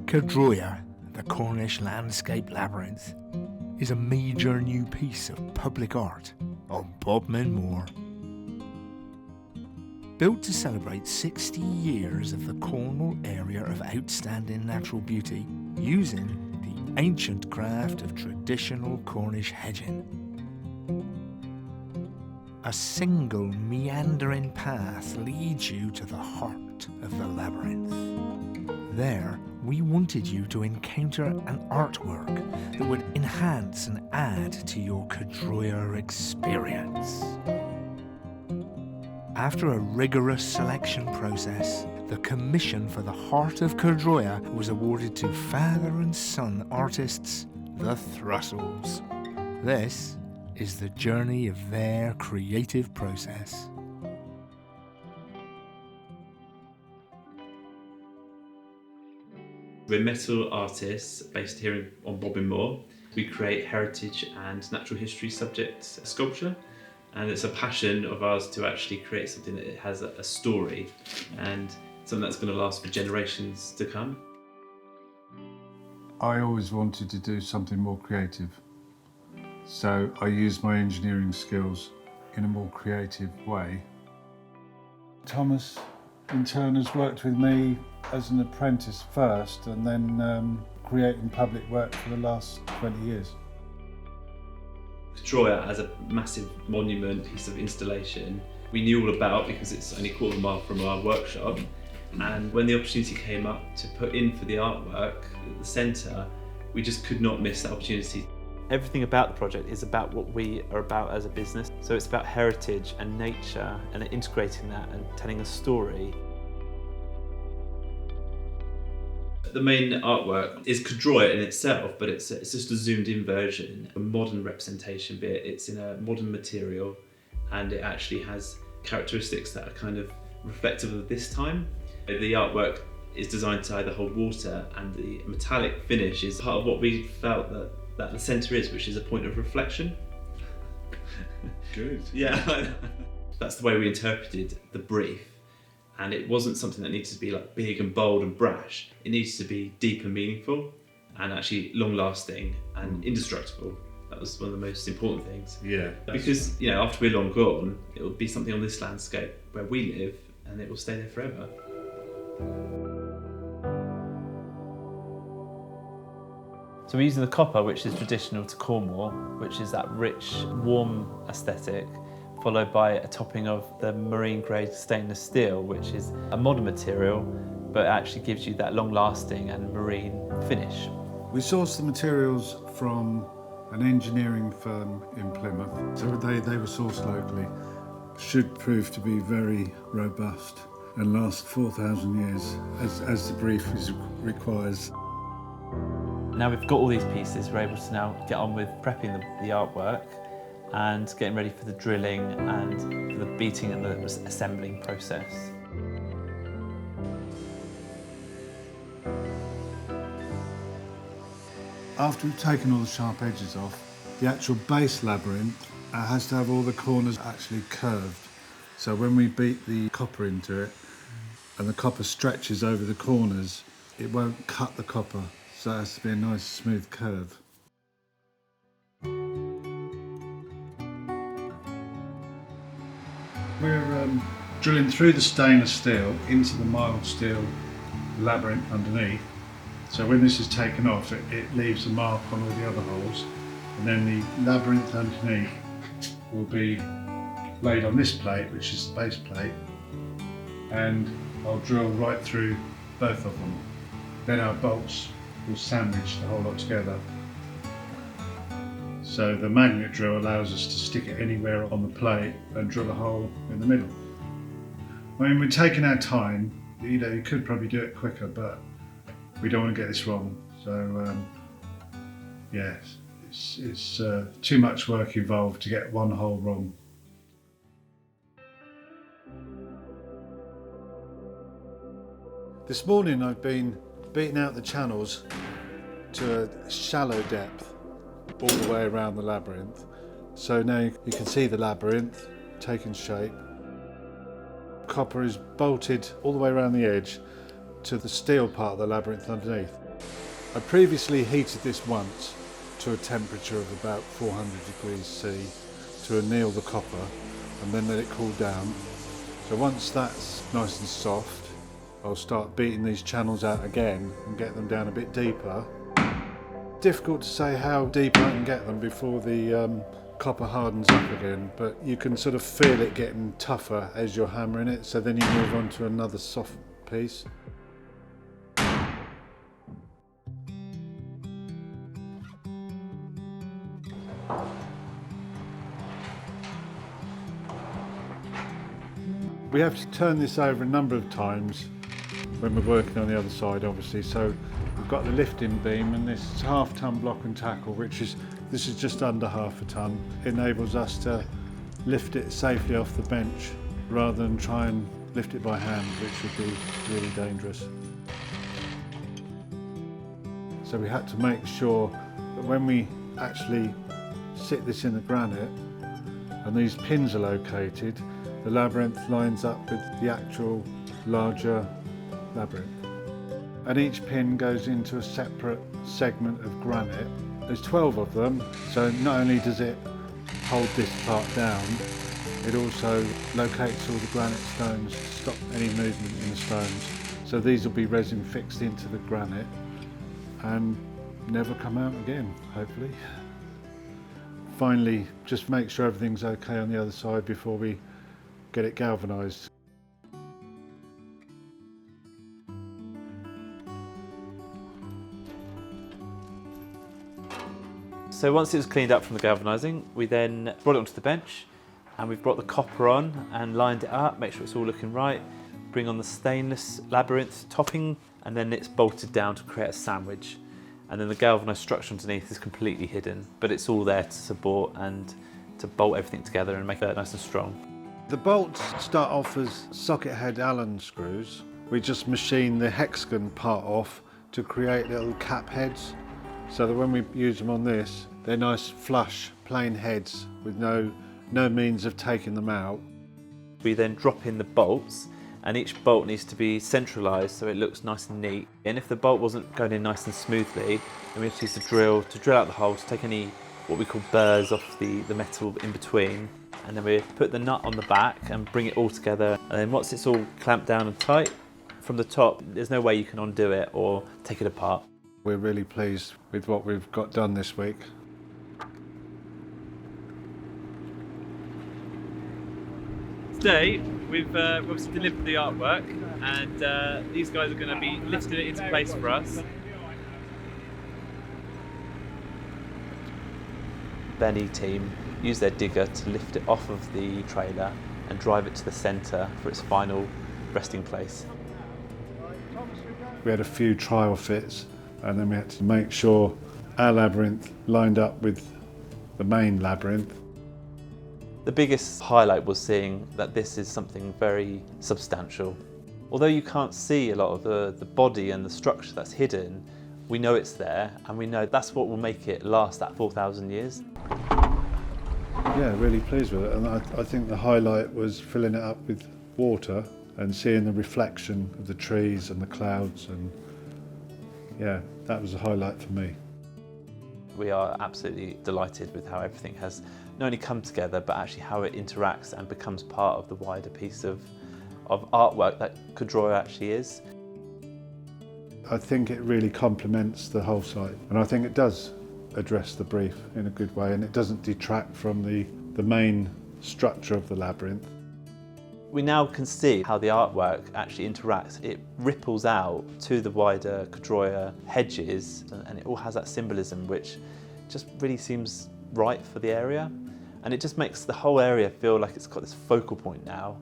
Caerdroea, the Cornish landscape labyrinth, is a major new piece of public art on Bodmin Moor. Built to celebrate 60 years of the Cornwall area of outstanding natural beauty, using the ancient craft of traditional Cornish hedging. A single meandering path leads you to the heart of the labyrinth. There, we wanted you to encounter an artwork that would enhance and add to your Caerdroea experience. After a rigorous selection process, the commission for the Heart of Caerdroea was awarded to father and son artists, the Thrustles. This is the journey of their creative process. We're metal artists based here on Bodmin Moor. We create heritage and natural history subject sculpture, and it's a passion of ours to actually create something that has a story and something that's going to last for generations to come. I always wanted to do something more creative, so I used my engineering skills in a more creative way. Thomas in turn has worked with me as an apprentice first, and then creating public work for the last 20 years. Caerdroea as a massive monument piece of installation we knew all about because it's only a quarter of a mile from our workshop, and when the opportunity came up to put in for the artwork at the centre, we just could not miss that opportunity. Everything about the project is about what we are about as a business. So it's about heritage and nature and integrating that and telling a story. The main artwork is Caerdroea in itself, but it's just a zoomed in version, a modern representation bit. It's in a modern material, and it actually has characteristics that are kind of reflective of this time. The artwork is designed to either hold water, and the metallic finish is part of what we felt that the centre is, which is a point of reflection. Good. Yeah, that's the way we interpreted the brief. And it wasn't something that needed to be like big and bold and brash. It needs to be deep and meaningful, and actually long-lasting and indestructible. That was one of the most important things. Yeah. Because after we're long gone, it will be something on this landscape where we live, and it will stay there forever. So we're using the copper, which is traditional to Cornwall, which is that rich, warm aesthetic, followed by a topping of the marine grade stainless steel, which is a modern material, but actually gives you that long-lasting and marine finish. We sourced the materials from an engineering firm in Plymouth, so they were sourced locally. Should prove to be very robust and last 4,000 years, as the brief requires. Now we've got all these pieces, we're able to now get on with prepping the artwork and getting ready for the drilling and for the beating and the assembling process. After we've taken all the sharp edges off, the actual base labyrinth has to have all the corners actually curved. So when we beat the copper into it and the copper stretches over the corners, it won't cut the copper, so it has to be a nice smooth curve. We're drilling through the stainless steel into the mild steel labyrinth underneath. So when this is taken off, it leaves a mark on all the other holes, and then the labyrinth underneath will be laid on this plate, which is the base plate, and I'll drill right through both of them. Then our bolts will sandwich the whole lot together. So the magnet drill allows us to stick it anywhere on the plate and drill a hole in the middle. I mean, we're taking our time. You could probably do it quicker, but we don't want to get this wrong. So yeah, it's too much work involved to get one hole wrong. This morning I've been beating out the channels to a shallow depth all the way around the labyrinth. So now you can see the labyrinth taking shape. Copper is bolted all the way around the edge to the steel part of the labyrinth underneath. I previously heated this once to a temperature of about 400 degrees C to anneal the copper and then let it cool down. So once that's nice and soft, I'll start beating these channels out again and get them down a bit deeper. Difficult to say how deep I can get them before the copper hardens up again, but you can sort of feel it getting tougher as you're hammering it, so then you move on to another soft piece. We have to turn this over a number of times when we're working on the other side, obviously. So we've got the lifting beam, and this half-ton block and tackle, this is just under half a ton, enables us to lift it safely off the bench rather than try and lift it by hand, which would be really dangerous. So we had to make sure that when we actually sit this in the granite and these pins are located, the labyrinth lines up with the actual larger labyrinth. And each pin goes into a separate segment of granite. There's 12 of them, so not only does it hold this part down, it also locates all the granite stones to stop any movement in the stones. So these will be resin fixed into the granite and never come out again, hopefully. Finally, just make sure everything's okay on the other side before we get it galvanised. So once it was cleaned up from the galvanising, we then brought it onto the bench, and we've brought the copper on and lined it up, make sure it's all looking right, bring on the stainless labyrinth topping, and then it's bolted down to create a sandwich. And then the galvanised structure underneath is completely hidden, but it's all there to support and to bolt everything together and make it nice and strong. The bolts start off as socket head Allen screws. We just machine the hexagon part off to create little cap heads, so that when we use them on this, they're nice flush plain heads with no means of taking them out. We then drop in the bolts, and each bolt needs to be centralised so it looks nice and neat. And if the bolt wasn't going in nice and smoothly, then we have to use the drill to drill out the hole, to take any what we call burrs off the metal in between. And then we put the nut on the back and bring it all together. And then once it's all clamped down and tight, from the top, there's no way you can undo it or take it apart. We're really pleased with what we've got done this week. Today, we've obviously delivered the artwork, and these guys are going to be lifting it into place for us. Benny team use their digger to lift it off of the trailer and drive it to the centre for its final resting place. We had a few trial fits, and then we had to make sure our labyrinth lined up with the main labyrinth. The biggest highlight was seeing that this is something very substantial. Although you can't see a lot of the body and the structure that's hidden, we know it's there, and we know that's what will make it last that 4,000 years. Yeah, really pleased with it, and I think the highlight was filling it up with water and seeing the reflection of the trees and the clouds, and yeah, that was a highlight for me. We are absolutely delighted with how everything has not only come together, but actually how it interacts and becomes part of the wider piece of artwork that Codroya actually is. I think it really complements the whole site, and I think it does address the brief in a good way, and it doesn't detract from the main structure of the labyrinth. We now can see how the artwork actually interacts. It ripples out to the wider Codroya hedges, and it all has that symbolism which just really seems right for the area. And it just makes the whole area feel like it's got this focal point now.